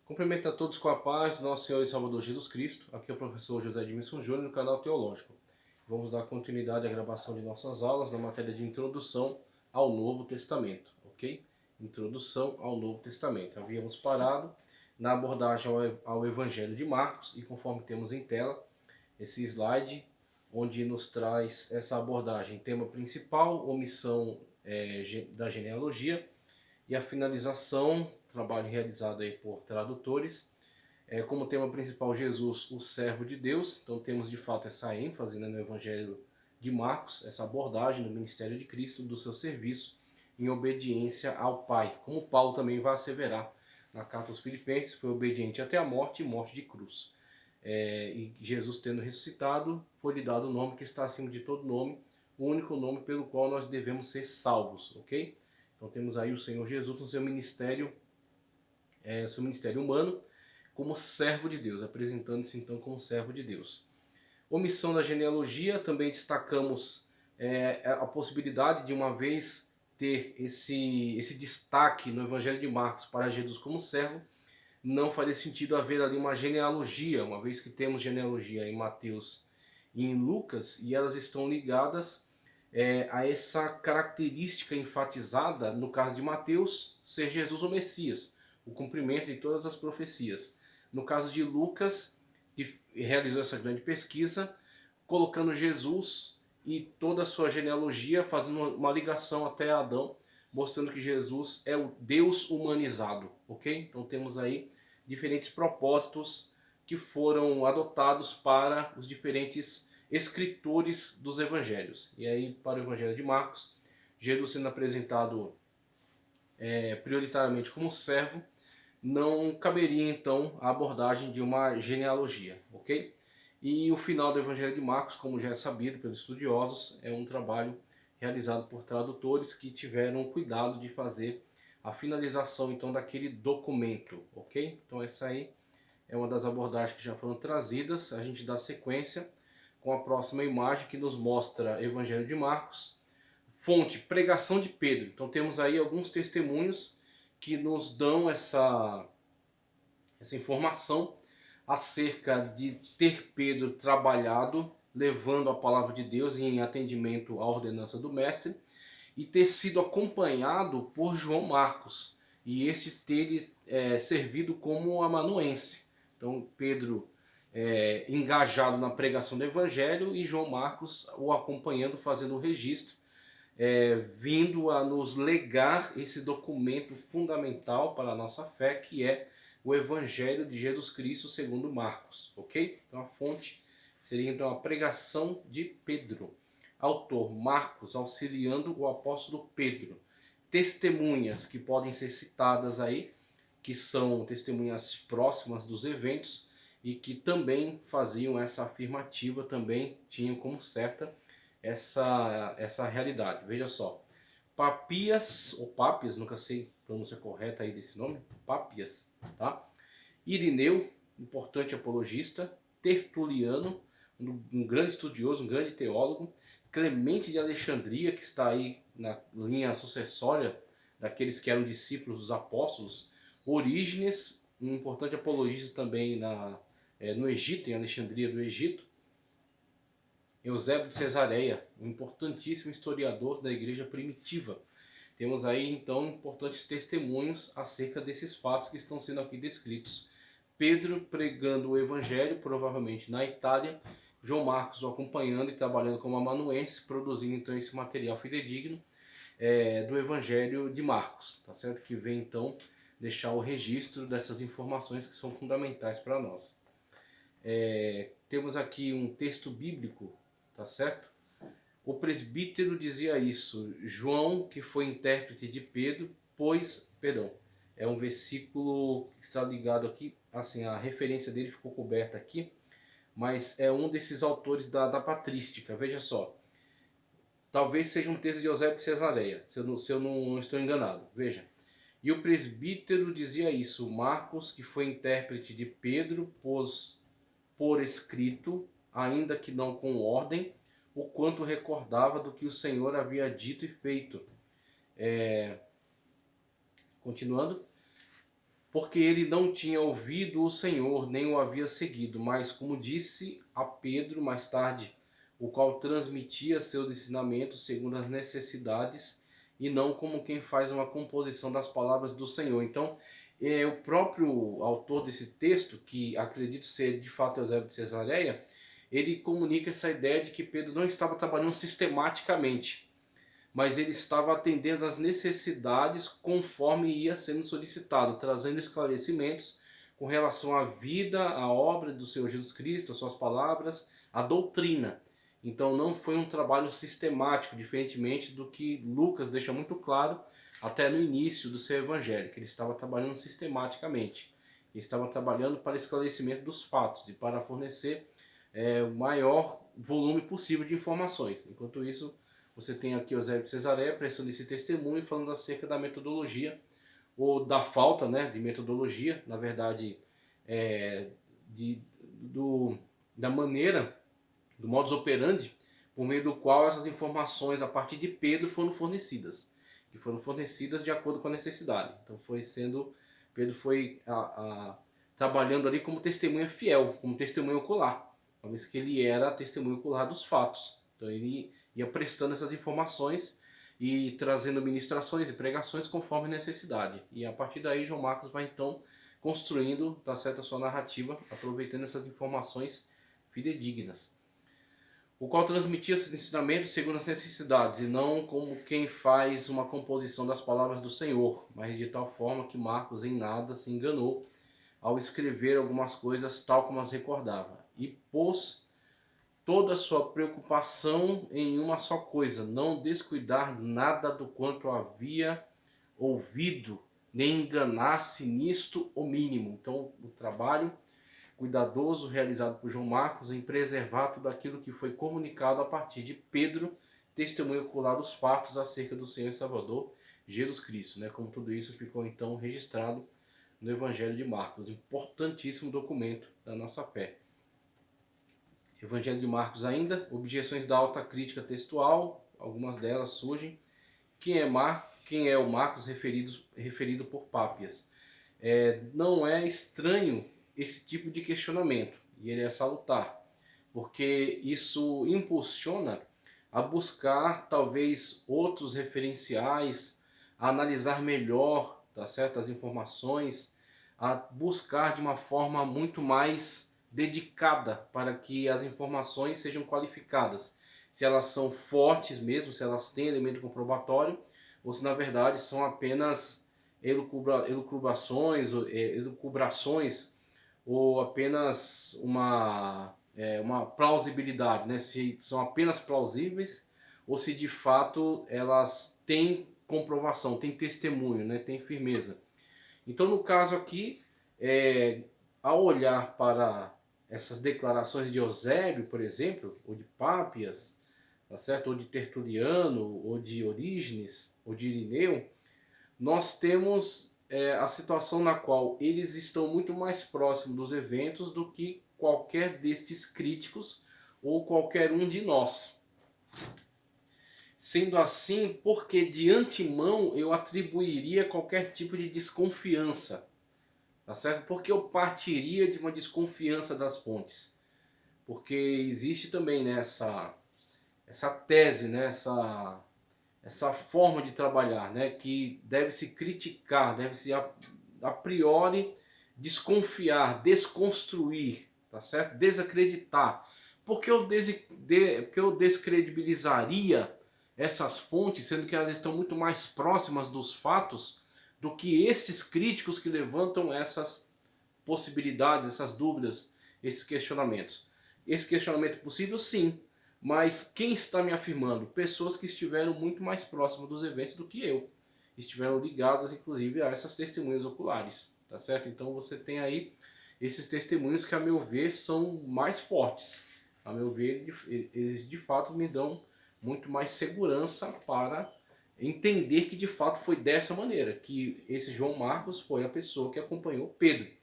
Cumprimento a todos com a paz do nosso Senhor e Salvador Jesus Cristo. Aqui é o professor José Edmilson Júnior no canal Teológico. Vamos dar continuidade à gravação de nossas aulas na matéria de Introdução ao Novo Testamento, ok? Introdução ao Novo Testamento. Havíamos parado na abordagem ao Evangelho de Marcos e conforme temos em tela esse slide onde nos traz essa abordagem. Tema principal, omissão da genealogia e a finalização, trabalho realizado aí por tradutores. Como tema principal, Jesus, o servo de Deus. Então temos de fato essa ênfase, né, no Evangelho de Marcos, essa abordagem do ministério de Cristo, do seu serviço em obediência ao Pai. Como Paulo também vai asseverar na carta aos Filipenses, foi obediente até a morte e morte de cruz. E Jesus tendo ressuscitado, foi-lhe dado o nome que está acima de todo nome, o único nome pelo qual nós devemos ser salvos, ok? Então temos aí o Senhor Jesus no seu ministério humano, como servo de Deus, apresentando-se então como servo de Deus. Omissão da genealogia, também destacamos a possibilidade de uma vez ter esse destaque no Evangelho de Marcos para Jesus como servo, não faria sentido haver ali uma genealogia, uma vez que temos genealogia em Mateus e em Lucas, e elas estão ligadas a essa característica enfatizada, no caso de Mateus, ser Jesus o Messias, o cumprimento de todas as profecias. No caso de Lucas, que realizou essa grande pesquisa, colocando Jesus e toda a sua genealogia, fazendo uma ligação até Adão, mostrando que Jesus é o Deus humanizado, ok? Então temos aí diferentes propósitos que foram adotados para os diferentes escritores dos evangelhos. E aí, para o Evangelho de Marcos, Jesus sendo apresentado prioritariamente como servo, não caberia então a abordagem de uma genealogia, ok? E o final do Evangelho de Marcos, como já é sabido pelos estudiosos, é um trabalho realizado por tradutores que tiveram cuidado de fazer a finalização então daquele documento, ok? Então essa aí é uma das abordagens que já foram trazidas. A gente dá sequência com a próxima imagem que nos mostra Evangelho de Marcos. Fonte, pregação de Pedro. Então temos aí alguns testemunhos que nos dão essa informação acerca de ter Pedro trabalhado, levando a palavra de Deus em atendimento à ordenança do mestre, e ter sido acompanhado por João Marcos, e este ter servido como amanuense. Então Pedro engajado na pregação do evangelho e João Marcos o acompanhando, fazendo o registro, vindo a nos legar esse documento fundamental para a nossa fé, que é o Evangelho de Jesus Cristo segundo Marcos, ok? Então a fonte seria então a pregação de Pedro. Autor Marcos auxiliando o apóstolo Pedro. Testemunhas que podem ser citadas aí, que são testemunhas próximas dos eventos e que também faziam essa afirmativa, também tinham como certa essa realidade. Veja só, Papias, ou Pápias, nunca sei a pronúncia correta aí desse nome, Pápias, tá? Irineu, importante apologista. Tertuliano, um grande estudioso, um grande teólogo. Clemente de Alexandria, que está aí na linha sucessória daqueles que eram discípulos dos apóstolos. Orígenes, um importante apologista também no Egito, em Alexandria do Egito. Eusébio de Cesareia, um importantíssimo historiador da igreja primitiva. Temos aí então importantes testemunhos acerca desses fatos que estão sendo aqui descritos. Pedro pregando o evangelho, provavelmente na Itália, João Marcos o acompanhando e trabalhando como amanuense, produzindo então esse material fidedigno do evangelho de Marcos, tá certo? Que vem então deixar o registro dessas informações que são fundamentais para nós. Temos aqui um texto bíblico, tá certo? O presbítero dizia isso, João, que foi intérprete de Pedro, é um versículo que está ligado aqui, assim, a referência dele ficou coberta aqui, mas é um desses autores da patrística, veja só. Talvez seja um texto de Eusébio de Cesareia, se eu não estou enganado, veja. E o presbítero dizia isso, Marcos, que foi intérprete de Pedro, pôs por escrito, ainda que não com ordem, o quanto recordava do que o Senhor havia dito e feito. Continuando. porque ele não tinha ouvido o Senhor, nem o havia seguido, mas como disse a Pedro mais tarde, o qual transmitia seus ensinamentos segundo as necessidades e não como quem faz uma composição das palavras do Senhor. Então, o próprio autor desse texto, que acredito ser de fato Eusébio de Cesareia, ele comunica essa ideia de que Pedro não estava trabalhando sistematicamente, mas ele estava atendendo às necessidades conforme ia sendo solicitado, trazendo esclarecimentos com relação à vida, à obra do Senhor Jesus Cristo, as suas palavras, a doutrina. Então não foi um trabalho sistemático, diferentemente do que Lucas deixa muito claro até no início do seu evangelho, que ele estava trabalhando sistematicamente. Ele estava trabalhando para esclarecimento dos fatos e para fornecer o maior volume possível de informações. Enquanto isso, você tem aqui Eusébio de Cesareia prestando esse testemunho falando acerca da metodologia, ou da falta, né, de metodologia, na verdade, de, da maneira, do modus operandi, por meio do qual essas informações a partir de Pedro foram fornecidas, que foram fornecidas de acordo com a necessidade. Então Pedro foi trabalhando ali como testemunha fiel, como testemunha ocular, uma vez que ele era testemunha ocular dos fatos. Então ele ia prestando essas informações e trazendo ministrações e pregações conforme necessidade. E a partir daí João Marcos vai então construindo, tá certo, a sua narrativa, aproveitando essas informações fidedignas, o qual transmitia esses ensinamentos segundo as necessidades, e não como quem faz uma composição das palavras do Senhor, mas de tal forma que Marcos em nada se enganou ao escrever algumas coisas tal como as recordava, e pôs toda a sua preocupação em uma só coisa, não descuidar nada do quanto havia ouvido, nem enganar-se nisto o mínimo. Então, o trabalho cuidadoso realizado por João Marcos em preservar tudo aquilo que foi comunicado a partir de Pedro, testemunho ocular dos fatos acerca do Senhor e Salvador Jesus Cristo, né? Como tudo isso ficou então registrado no Evangelho de Marcos, importantíssimo documento da nossa fé. Evangelho de Marcos ainda, objeções da alta crítica textual, algumas delas surgem. Quem é o Marcos referido por Pápias? Não é estranho esse tipo de questionamento, e ele é salutar, porque isso impulsiona a buscar talvez outros referenciais, a analisar melhor, tá certo, as informações, a buscar de uma forma muito mais dedicada para que as informações sejam qualificadas, se elas são fortes mesmo, se elas têm elemento comprobatório, ou se na verdade são apenas elucubrações, ou apenas uma plausibilidade, né? Se são apenas plausíveis ou se de fato elas têm comprovação, têm testemunho, né? Têm firmeza. Então, no caso aqui, ao olhar para essas declarações de Eusébio, por exemplo, ou de Pápias, tá certo? Ou de Tertuliano, ou de Orígenes, ou de Irineu, nós temos a situação na qual eles estão muito mais próximos dos eventos do que qualquer destes críticos ou qualquer um de nós. Sendo assim, porque de antemão eu atribuiria qualquer tipo de desconfiança, tá certo? Porque eu partiria de uma desconfiança das fontes. Porque existe também, né, essa tese, né, essa forma de trabalhar, né, que deve-se criticar, deve-se a priori desconfiar, desconstruir, tá certo? Desacreditar. Porque eu descredibilizaria essas fontes, sendo que elas estão muito mais próximas dos fatos do que estes críticos que levantam essas possibilidades, essas dúvidas, esses questionamentos. Esse questionamento possível, sim, mas quem está me afirmando? Pessoas que estiveram muito mais próximas dos eventos do que eu. Estiveram ligadas, inclusive, a essas testemunhas oculares, tá certo? Então você tem aí esses testemunhos que, a meu ver, são mais fortes. A meu ver, eles de fato me dão muito mais segurança para entender que de fato foi dessa maneira, que esse João Marcos foi a pessoa que acompanhou Pedro.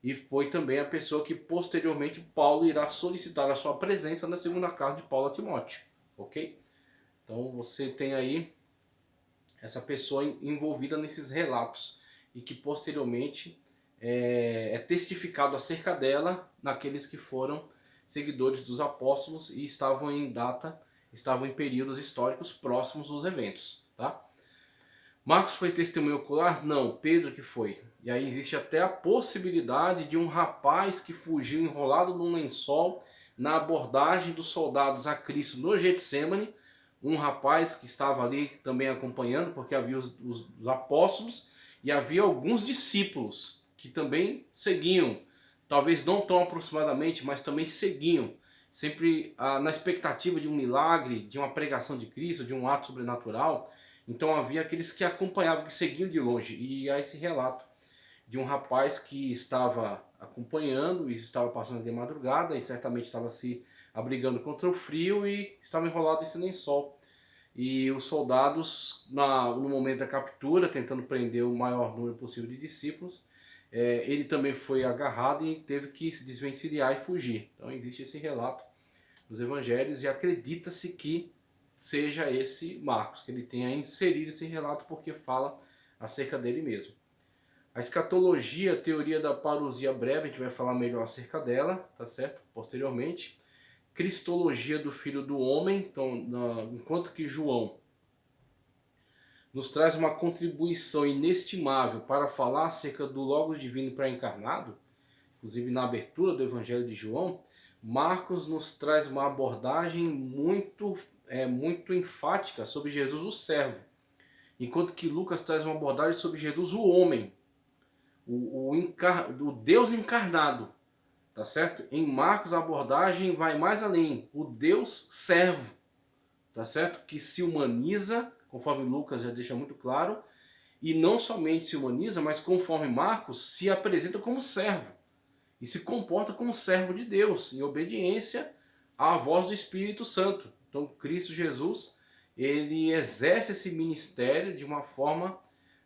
E foi também a pessoa que posteriormente Paulo irá solicitar a sua presença na segunda carta de Paulo a Timóteo. Ok? Então você tem aí essa pessoa envolvida nesses relatos. e que posteriormente é testificado acerca dela naqueles que foram seguidores dos apóstolos e estavam em períodos históricos próximos dos eventos, tá? Marcos foi testemunho ocular? Não, Pedro que foi. E aí existe até a possibilidade de um rapaz que fugiu enrolado num lençol na abordagem dos soldados a Cristo no Getsemane, um rapaz que estava ali também acompanhando, porque havia os apóstolos e havia alguns discípulos que também seguiam, talvez não tão aproximadamente, mas também seguiam, sempre na expectativa de um milagre, de uma pregação de Cristo, de um ato sobrenatural. Então havia aqueles que acompanhavam, que seguiam de longe. E há esse relato de um rapaz que estava acompanhando e estava passando de madrugada e certamente estava se abrigando contra o frio e estava enrolado nesse lençol. E os soldados, no momento da captura, tentando prender o maior número possível de discípulos, ele também foi agarrado e teve que se desvencilhar e fugir. Então existe esse relato nos evangelhos e acredita-se que seja esse Marcos, que ele tenha inserido esse relato porque fala acerca dele mesmo. A escatologia, a teoria da parousia breve, a gente vai falar melhor acerca dela, tá certo? Posteriormente. Cristologia do Filho do Homem, então, enquanto que João nos traz uma contribuição inestimável para falar acerca do Logos Divino pré-encarnado, inclusive na abertura do Evangelho de João, Marcos nos traz uma abordagem muito enfática sobre Jesus o servo, enquanto que Lucas traz uma abordagem sobre Jesus o homem, o Deus encarnado, tá certo? Em Marcos a abordagem vai mais além, o Deus servo, tá certo? Que se humaniza, conforme Lucas já deixa muito claro, e não somente se humaniza, mas conforme Marcos se apresenta como servo e se comporta como servo de Deus, em obediência à voz do Espírito Santo. Então Cristo Jesus, ele exerce esse ministério de uma forma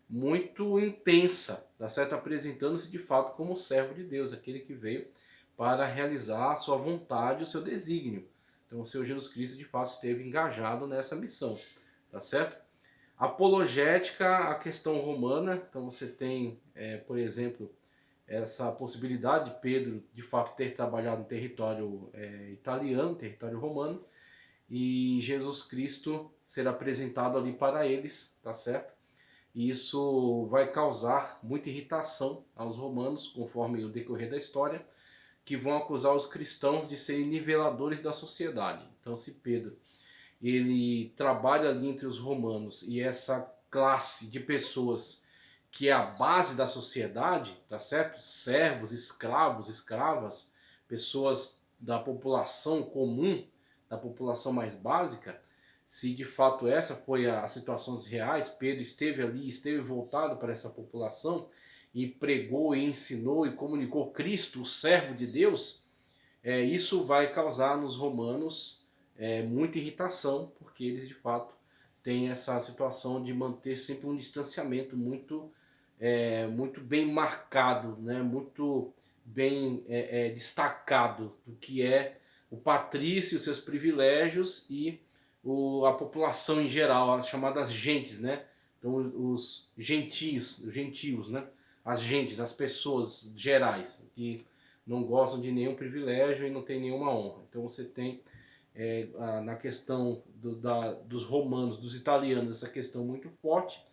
muito intensa, tá certo? Apresentando-se de fato como servo de Deus, aquele que veio para realizar a sua vontade, o seu desígnio. Então o Senhor Jesus Cristo de fato esteve engajado nessa missão, tá certo? Apologética à questão romana, então você tem, por exemplo, essa possibilidade de Pedro de fato ter trabalhado no território italiano, território romano, e Jesus Cristo ser apresentado ali para eles, tá certo? E isso vai causar muita irritação aos romanos, conforme o decorrer da história, que vão acusar os cristãos de serem niveladores da sociedade. Então, se Pedro ele trabalha ali entre os romanos e essa classe de pessoas que é a base da sociedade, tá certo? Servos, escravos, escravas, pessoas da população comum, da população mais básica, se de fato essa foi as situações reais, Pedro esteve ali, esteve voltado para essa população e pregou e ensinou e comunicou Cristo, o servo de Deus, isso vai causar nos romanos muita irritação, porque eles de fato têm essa situação de manter sempre um distanciamento muito bem marcado, né? Muito bem destacado do que é o patrício, seus privilégios e a população em geral, as chamadas gentes, né? Então os gentios, né? As gentes, as pessoas gerais que não gostam de nenhum privilégio e não tem nenhuma honra. Então você tem na questão dos romanos, dos italianos, essa questão muito forte,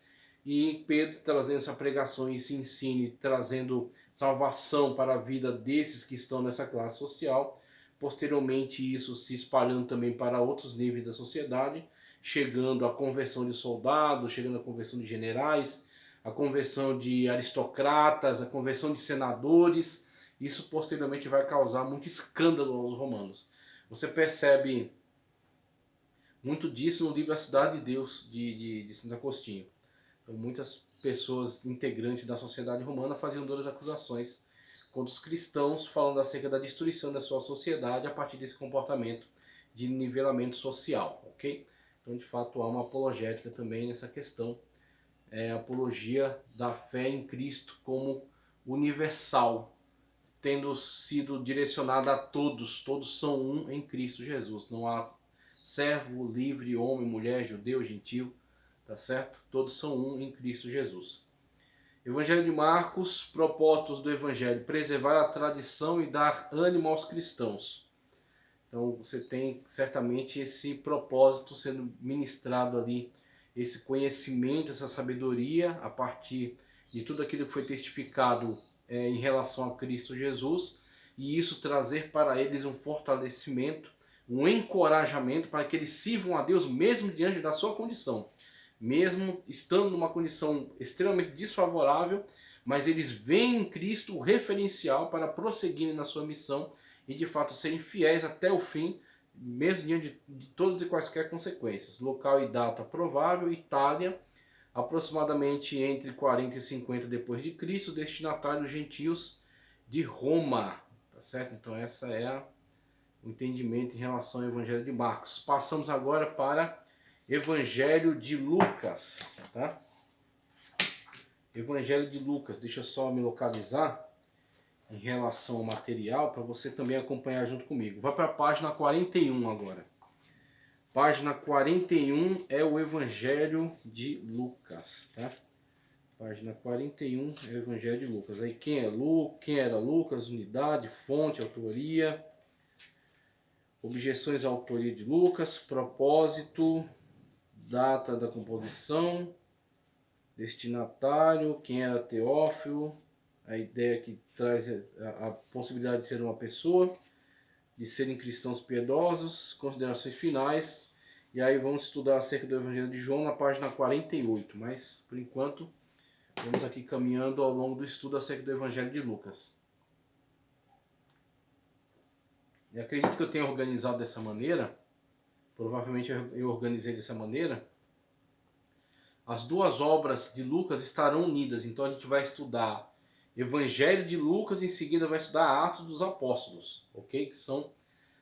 e Pedro trazendo essa pregação e esse ensino, trazendo salvação para a vida desses que estão nessa classe social, posteriormente isso se espalhando também para outros níveis da sociedade, chegando à conversão de soldados, chegando à conversão de generais, a conversão de aristocratas, a conversão de senadores. Isso posteriormente vai causar muito escândalo aos romanos. Você percebe muito disso no livro A Cidade de Deus, de Santo Agostinho. Então, muitas pessoas integrantes da sociedade romana faziam duras acusações contra os cristãos, falando acerca da destruição da sua sociedade a partir desse comportamento de nivelamento social, ok? Então, de fato, há uma apologética também nessa questão, apologia da fé em Cristo como universal, tendo sido direcionada a todos, todos são um em Cristo Jesus. Não há servo, livre, homem, mulher, judeu, gentil, tá certo? Todos são um em Cristo Jesus. Evangelho de Marcos, propósitos do Evangelho: preservar a tradição e dar ânimo aos cristãos. Então você tem certamente esse propósito sendo ministrado ali, esse conhecimento, essa sabedoria a partir de tudo aquilo que foi testificado em relação a Cristo Jesus, e isso trazer para eles um fortalecimento, um encorajamento para que eles sirvam a Deus mesmo diante da sua condição. Mesmo estando numa condição extremamente desfavorável, mas eles veem em Cristo o referencial para prosseguirem na sua missão e de fato serem fiéis até o fim, mesmo diante de todas e quaisquer consequências. Local e data provável: Itália, aproximadamente entre 40 e 50 depois de Cristo, destinatário gentios de Roma, tá certo? Então essa é o entendimento em relação ao Evangelho de Marcos. Passamos agora para Evangelho de Lucas, tá? Evangelho de Lucas, deixa eu só me localizar em relação ao material para você também acompanhar junto comigo. Vai para a página 41 agora. Página 41 é o Evangelho de Lucas, tá? Página 41 é o Evangelho de Lucas. Aí quem era Lucas, unidade, fonte, autoria, objeções à autoria de Lucas, propósito, data da composição, destinatário, quem era Teófilo, a ideia que traz a possibilidade de ser uma pessoa, de serem cristãos piedosos, considerações finais, e aí vamos estudar acerca do Evangelho de João na página 48, mas por enquanto vamos aqui caminhando ao longo do estudo acerca do Evangelho de Lucas. E acredito que eu tenha organizado dessa maneira, provavelmente eu organizei dessa maneira. As duas obras de Lucas estarão unidas, então a gente vai estudar Evangelho de Lucas, em seguida vai estudar Atos dos Apóstolos, ok? Que são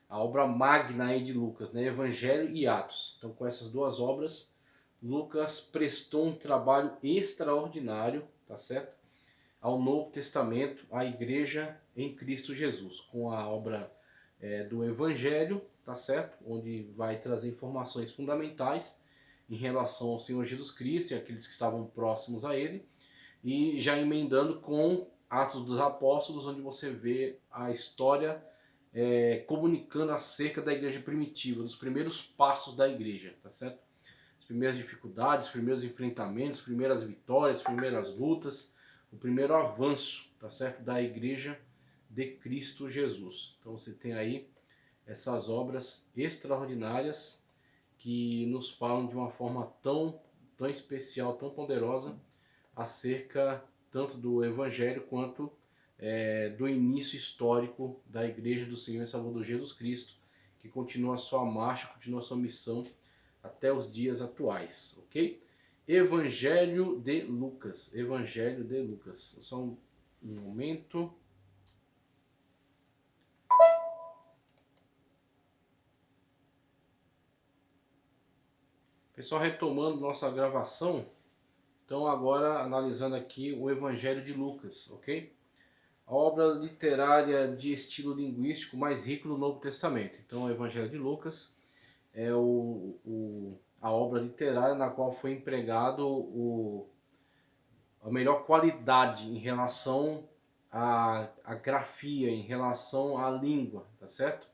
a obra magna aí de Lucas, né? Evangelho e Atos. Então com essas duas obras, Lucas prestou um trabalho extraordinário, tá certo? Ao Novo Testamento, à igreja em Cristo Jesus, com a obra do Evangelho, tá certo? Onde vai trazer informações fundamentais em relação ao Senhor Jesus Cristo e aqueles que estavam próximos a ele, e já emendando com Atos dos Apóstolos, onde você vê a história comunicando acerca da igreja primitiva, dos primeiros passos da igreja, tá certo? As primeiras dificuldades, os primeiros enfrentamentos, as primeiras vitórias, as primeiras lutas, o primeiro avanço, tá certo? Da igreja de Cristo Jesus. Então você tem aí essas obras extraordinárias que nos falam de uma forma tão especial, tão poderosa, acerca tanto do Evangelho quanto do início histórico da Igreja do Senhor e Salvador Jesus Cristo, que continua a sua marcha, continua a sua missão até os dias atuais, ok? Evangelho de Lucas, Evangelho de Lucas. Só um momento. Pessoal, retomando nossa gravação, então agora analisando aqui o Evangelho de Lucas, ok? A obra literária de estilo linguístico mais rico do Novo Testamento. Então o Evangelho de Lucas é a obra literária na qual foi empregado a melhor qualidade em relação à grafia, em relação à língua, tá certo?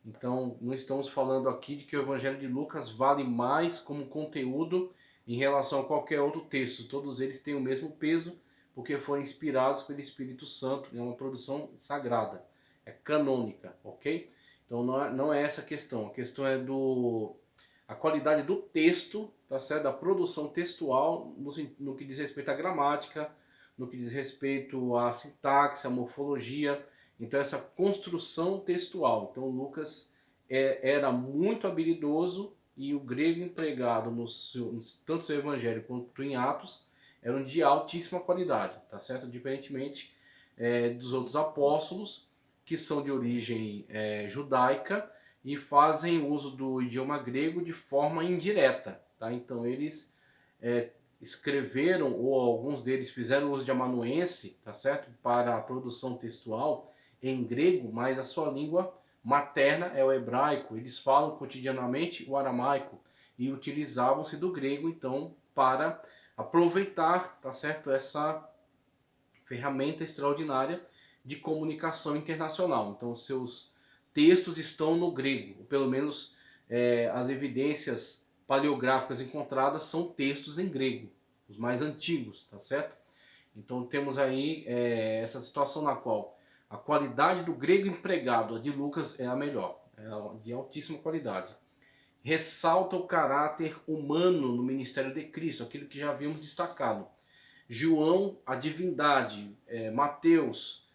Então, não estamos falando aqui de que o Evangelho de Lucas vale mais como conteúdo em relação a qualquer outro texto. Todos eles têm o mesmo peso, porque foram inspirados pelo Espírito Santo. É uma produção sagrada, é canônica, ok? Então, não é essa a questão. A questão é a qualidade do texto, tá certo? Da produção textual, no que diz respeito à gramática, no que diz respeito à sintaxe, à morfologia. Então essa construção textual. Então Lucas era muito habilidoso, e o grego empregado tanto no seu evangelho quanto em Atos eram de altíssima qualidade, tá certo? Diferentemente dos outros apóstolos, que são de origem judaica e fazem uso do idioma grego de forma indireta, tá? Então eles escreveram, ou alguns deles fizeram uso de amanuense, tá certo? Para a produção textual em grego, mas a sua língua materna é o hebraico. Eles falam cotidianamente o aramaico e utilizavam-se do grego, então, para aproveitar, tá certo? Essa ferramenta extraordinária de comunicação internacional. Então, seus textos estão no grego, ou pelo menos as evidências paleográficas encontradas são textos em grego, os mais antigos, tá certo? Então temos aí essa situação na qual a qualidade do grego empregado, a de Lucas, é a melhor, é de altíssima qualidade. Ressalta o caráter humano no ministério de Cristo, aquilo que já havíamos destacado. João, a divindade, Mateus,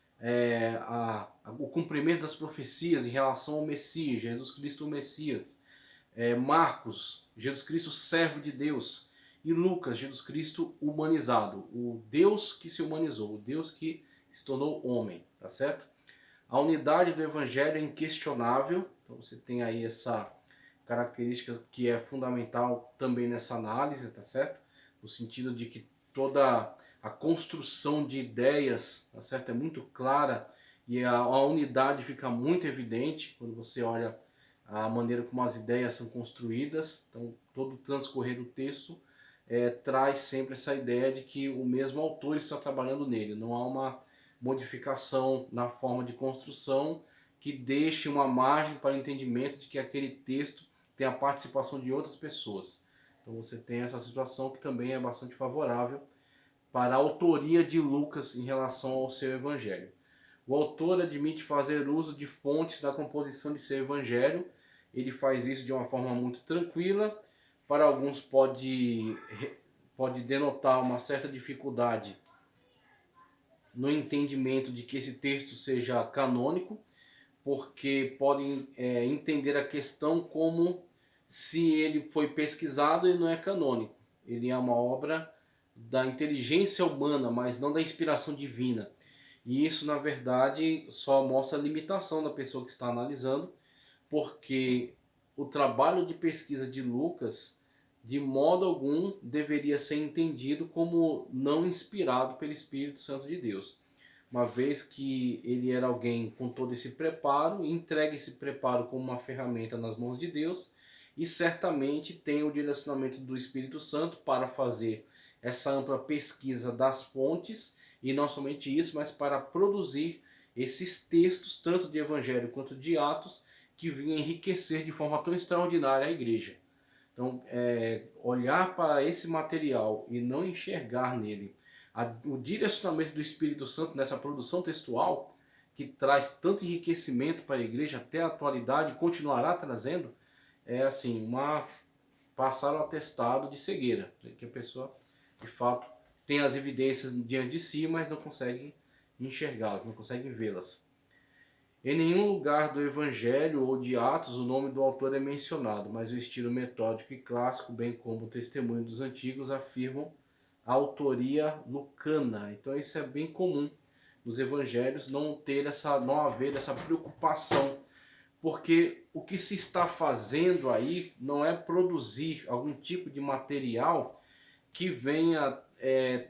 o cumprimento das profecias em relação ao Messias, Jesus Cristo o Messias, Marcos, Jesus Cristo servo de Deus, e Lucas, Jesus Cristo humanizado, o Deus que se humanizou, o Deus que se tornou homem, tá certo? A unidade do Evangelho é inquestionável, então você tem aí essa característica que é fundamental também nessa análise, tá certo? No sentido de que toda a construção de ideias, tá certo? É muito clara e a unidade fica muito evidente quando você olha a maneira como as ideias são construídas. Então, todo o transcorrer do texto traz sempre essa ideia de que o mesmo autor está trabalhando nele. Não há uma modificação na forma de construção que deixe uma margem para o entendimento de que aquele texto tem a participação de outras pessoas. Então você tem essa situação que também é bastante favorável para a autoria de Lucas em relação ao seu evangelho. O autor admite fazer uso de fontes da composição de seu evangelho. Ele faz isso de uma forma muito tranquila. Para alguns pode denotar uma certa dificuldade no entendimento de que esse texto seja canônico, porque podem entender a questão como se ele foi pesquisado e não é canônico. Ele é uma obra da inteligência humana, mas não da inspiração divina. E isso, na verdade, só mostra a limitação da pessoa que está analisando, porque o trabalho de pesquisa de Lucas, de modo algum, deveria ser entendido como não inspirado pelo Espírito Santo de Deus. Uma vez que ele era alguém com todo esse preparo, entrega esse preparo como uma ferramenta nas mãos de Deus e certamente tem o direcionamento do Espírito Santo para fazer essa ampla pesquisa das fontes e não somente isso, mas para produzir esses textos, tanto de Evangelho quanto de Atos, que vinham enriquecer de forma tão extraordinária a igreja. Então, olhar para esse material e não enxergar nele o direcionamento do Espírito Santo nessa produção textual, que traz tanto enriquecimento para a igreja até a atualidade, continuará trazendo, é assim, passar o atestado de cegueira, que a pessoa, de fato, tem as evidências diante de si, mas não consegue enxergá-las, não consegue vê-las. Em nenhum lugar do Evangelho ou de Atos o nome do autor é mencionado, mas o estilo metódico e clássico, bem como o testemunho dos antigos, afirmam a autoria lucana. Então isso é bem comum nos evangelhos, não haver essa preocupação, porque o que se está fazendo aí não é produzir algum tipo de material que venha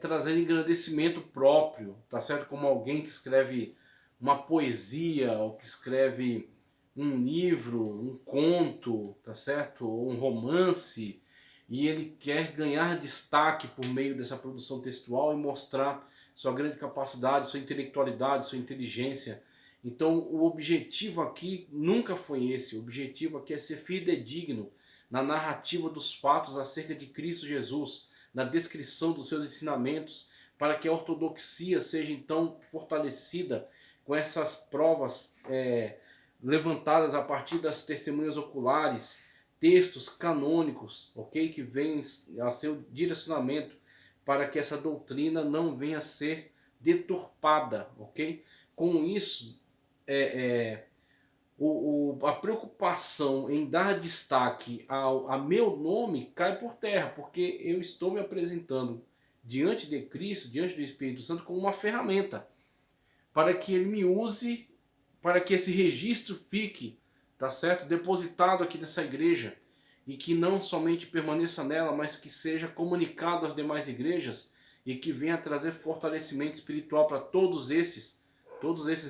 trazer engrandecimento próprio, tá certo? Como alguém que escreve uma poesia, ou que escreve um livro, um conto, tá certo? Ou um romance, e ele quer ganhar destaque por meio dessa produção textual e mostrar sua grande capacidade, sua intelectualidade, sua inteligência. Então o objetivo aqui nunca foi esse, o objetivo aqui é ser fidedigno na narrativa dos fatos acerca de Cristo Jesus, na descrição dos seus ensinamentos, para que a ortodoxia seja então fortalecida com essas provas levantadas a partir das testemunhas oculares, textos canônicos, ok, que vêm a seu direcionamento para que essa doutrina não venha a ser deturpada, ok? Com isso, a preocupação em dar destaque a meu nome cai por terra, porque eu estou me apresentando diante de Cristo, diante do Espírito Santo, como uma ferramenta para que ele me use, para que esse registro fique, tá certo, depositado aqui nessa igreja, e que não somente permaneça nela, mas que seja comunicado às demais igrejas e que venha trazer fortalecimento espiritual para todos esses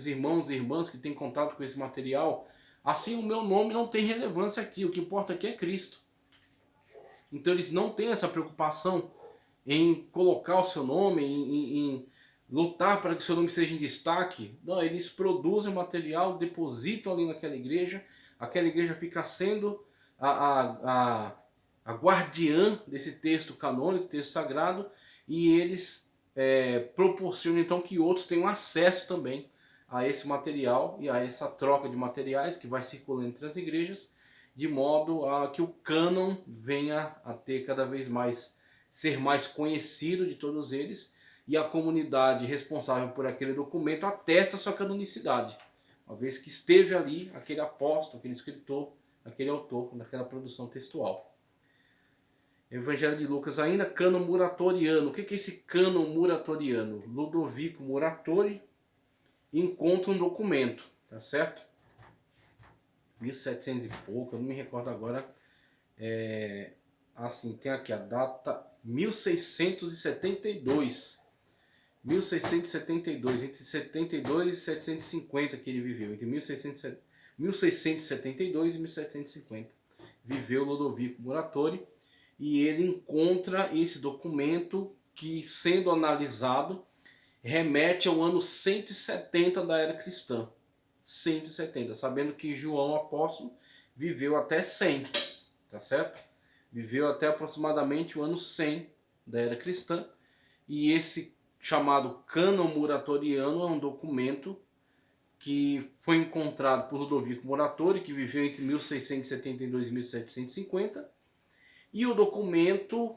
irmãos e irmãs que têm contato com esse material. Assim, o meu nome não tem relevância aqui, o que importa aqui é Cristo. Então eles não têm essa preocupação em colocar o seu nome, em lutar para que o seu nome seja em destaque. Não, eles produzem material, depositam ali naquela igreja, aquela igreja fica sendo a guardiã desse texto canônico, texto sagrado, e eles proporcionam então que outros tenham acesso também a esse material e a essa troca de materiais que vai circulando entre as igrejas, de modo a que o cânon venha a ter cada vez mais, ser mais conhecido de todos eles, e a comunidade responsável por aquele documento atesta sua canonicidade, uma vez que esteve ali aquele apóstolo, aquele escritor, aquele autor daquela produção textual. Evangelho de Lucas, ainda cânon muratoriano. O que é esse cânon muratoriano? Ludovico Muratori encontra um documento, tá certo? 1700 e pouco, eu não me recordo agora. Assim, tem aqui a data 1672. 1672, entre 72 e 750 que ele viveu, entre 1672 e 1750. Viveu Ludovico Muratori, e ele encontra esse documento que, sendo analisado, remete ao ano 170 da era cristã. 170, sabendo que João Apóstolo viveu até 100, tá certo? Viveu até aproximadamente o ano 100 da era cristã, e esse chamado cânon muratoriano é um documento que foi encontrado por Ludovico Muratori, que viveu entre 1672 e 1750, e o documento,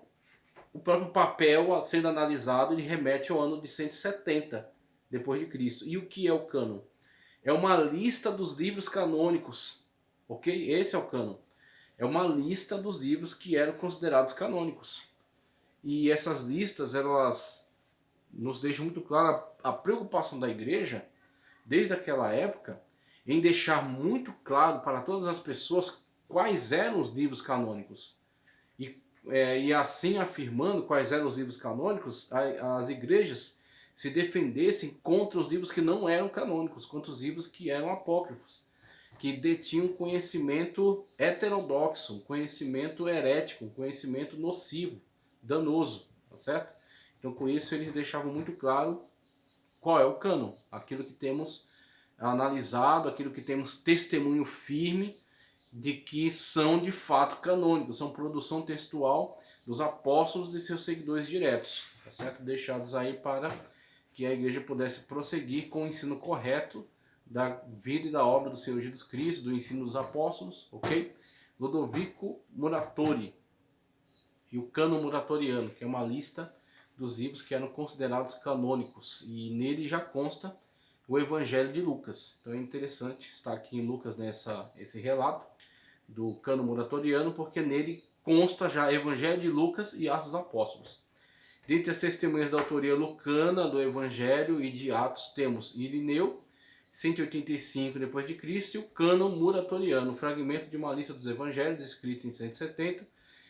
o próprio papel sendo analisado, ele remete ao ano de 170 depois de Cristo. E o que é o cânon? É uma lista dos livros canônicos, ok? Esse é o cânon. É uma lista dos livros que eram considerados canônicos. E essas listas, elas nos deixam muito claro a preocupação da igreja, desde aquela época, em deixar muito claro para todas as pessoas quais eram os livros canônicos. E assim afirmando quais eram os livros canônicos, as igrejas se defendessem contra os livros que não eram canônicos, contra os livros que eram apócrifos, que detinham conhecimento heterodoxo, conhecimento herético, conhecimento nocivo, danoso, tá certo? Então, com isso, eles deixavam muito claro qual é o cânon, aquilo que temos analisado, aquilo que temos testemunho firme de que são de fato canônicos, são produção textual dos apóstolos e seus seguidores diretos, tá certo? Deixados aí para que a igreja pudesse prosseguir com o ensino correto da vida e da obra do Senhor Jesus Cristo, do ensino dos apóstolos, ok? Ludovico Muratori e o cânon muratoriano, que é uma lista dos livros que eram considerados canônicos, e nele já consta o Evangelho de Lucas. Então é interessante estar aqui em Lucas esse relato do cânon muratoriano, porque nele consta já Evangelho de Lucas e Atos dos Apóstolos. Dentre as testemunhas da autoria lucana do Evangelho e de Atos temos Irineu, 185 d.C., e o cânon muratoriano, fragmento de uma lista dos Evangelhos escrito em 170,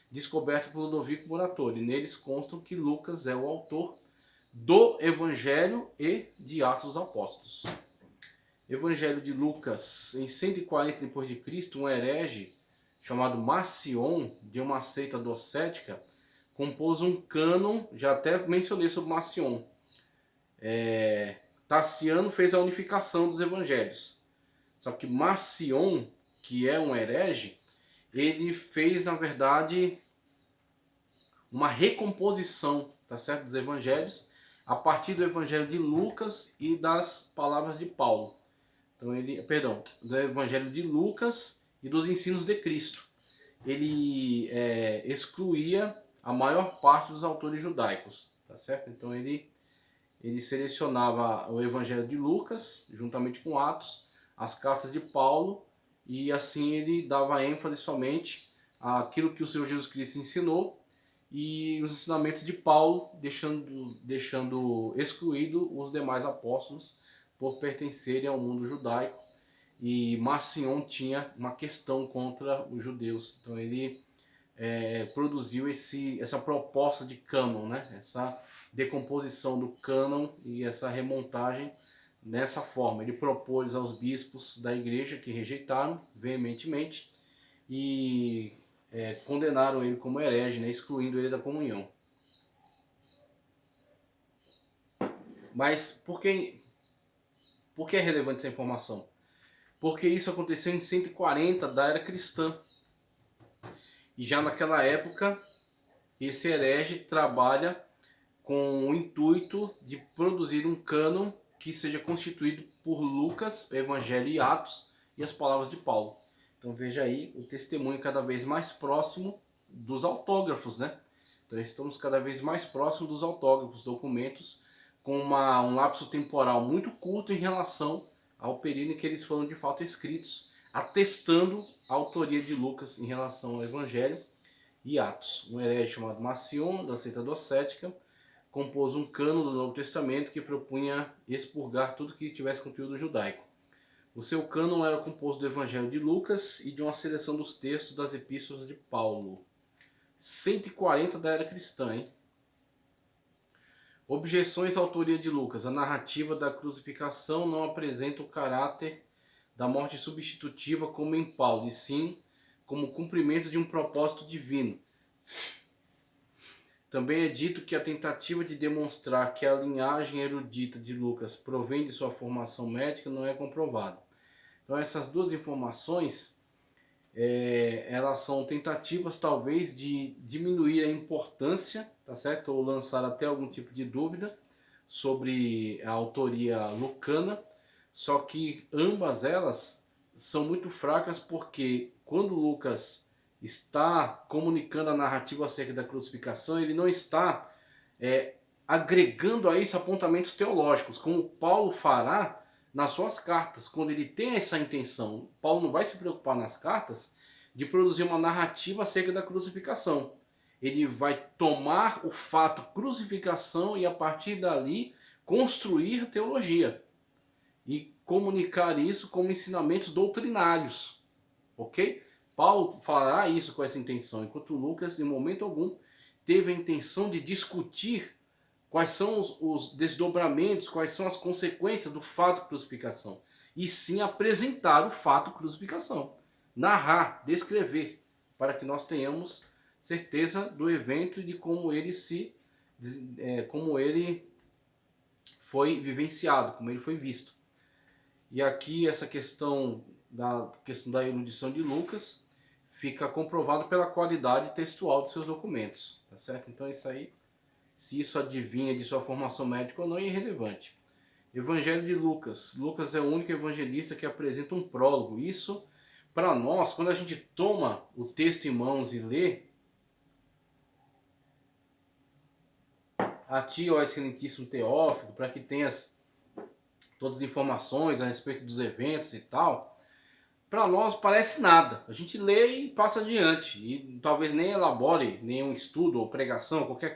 descoberto por Ludovico Muratori. Neles constam que Lucas é o autor do Evangelho e de Atos dos Apóstolos. Evangelho de Lucas, em 140 d.C., um herege chamado Marcion, de uma seita docética, compôs um cânon. Já até mencionei sobre Marcion. Taciano fez a unificação dos evangelhos. Só que Marcion, que é um herege, ele fez, na verdade, uma recomposição, tá certo, dos evangelhos, a partir do Evangelho de Lucas e das palavras de Paulo. Então do Evangelho de Lucas e dos ensinos de Cristo. Ele excluía a maior parte dos autores judaicos, tá certo? Então ele selecionava o Evangelho de Lucas, juntamente com Atos, as cartas de Paulo, e assim ele dava ênfase somente àquilo que o Senhor Jesus Cristo ensinou e os ensinamentos de Paulo, deixando excluído os demais apóstolos por pertencerem ao mundo judaico. E Marcion tinha uma questão contra os judeus, então ele produziu essa proposta de cânon, né? Essa decomposição do cânon e essa remontagem dessa forma. Ele propôs aos bispos da igreja, que rejeitaram veementemente e condenaram ele como herege, né? Excluindo ele da comunhão. Mas por que é relevante essa informação? Porque isso aconteceu em 140 da era cristã. E já naquela época, esse herege trabalha com o intuito de produzir um cânon que seja constituído por Lucas, Evangelho e Atos e as palavras de Paulo. Então veja aí o testemunho cada vez mais próximo dos autógrafos, né? Então estamos cada vez mais próximos dos autógrafos, documentos com um lapso temporal muito curto em relação ao período em que eles foram de fato escritos, atestando a autoria de Lucas em relação ao Evangelho e Atos. Um herege chamado Marcion, da seita docética, compôs um cânon do Novo Testamento que propunha expurgar tudo que tivesse conteúdo judaico. O seu cânon era composto do Evangelho de Lucas e de uma seleção dos textos das epístolas de Paulo. 140 da era cristã, hein? Objeções à autoria de Lucas. A narrativa da crucificação não apresenta o caráter da morte substitutiva como em Paulo, e sim como cumprimento de um propósito divino. Também é dito que a tentativa de demonstrar que a linhagem erudita de Lucas provém de sua formação médica não é comprovada. Então essas duas informações, elas são tentativas talvez de diminuir a importância, tá certo? Ou lançar até algum tipo de dúvida sobre a autoria lucana, só que ambas elas são muito fracas porque quando Lucas está comunicando a narrativa acerca da crucificação, ele não está agregando a isso apontamentos teológicos, como Paulo fará nas suas cartas, quando ele tem essa intenção. Paulo não vai se preocupar nas cartas de produzir uma narrativa acerca da crucificação. Ele vai tomar o fato crucificação e a partir dali construir teologia e comunicar isso como ensinamentos doutrinários, ok? Paulo fará isso com essa intenção, enquanto Lucas, em momento algum, teve a intenção de discutir quais são os desdobramentos, quais são as consequências do fato crucificação, e sim apresentar o fato crucificação, narrar, descrever, para que nós tenhamos certeza do evento e de como ele como ele foi vivenciado, como ele foi visto. E aqui essa questão da erudição de Lucas fica comprovado pela qualidade textual de seus documentos, tá certo? Então isso aí, se isso adivinha de sua formação médica ou não, é irrelevante. Evangelho de Lucas. Lucas é o único evangelista que apresenta um prólogo. Isso, para nós, quando a gente toma o texto em mãos e lê, a ti, ó excelentíssimo Teófilo, para que tenhas todas as informações a respeito dos eventos e tal, para nós parece nada. A gente lê e passa adiante, e talvez nem elabore nenhum estudo ou pregação, qualquer coisa.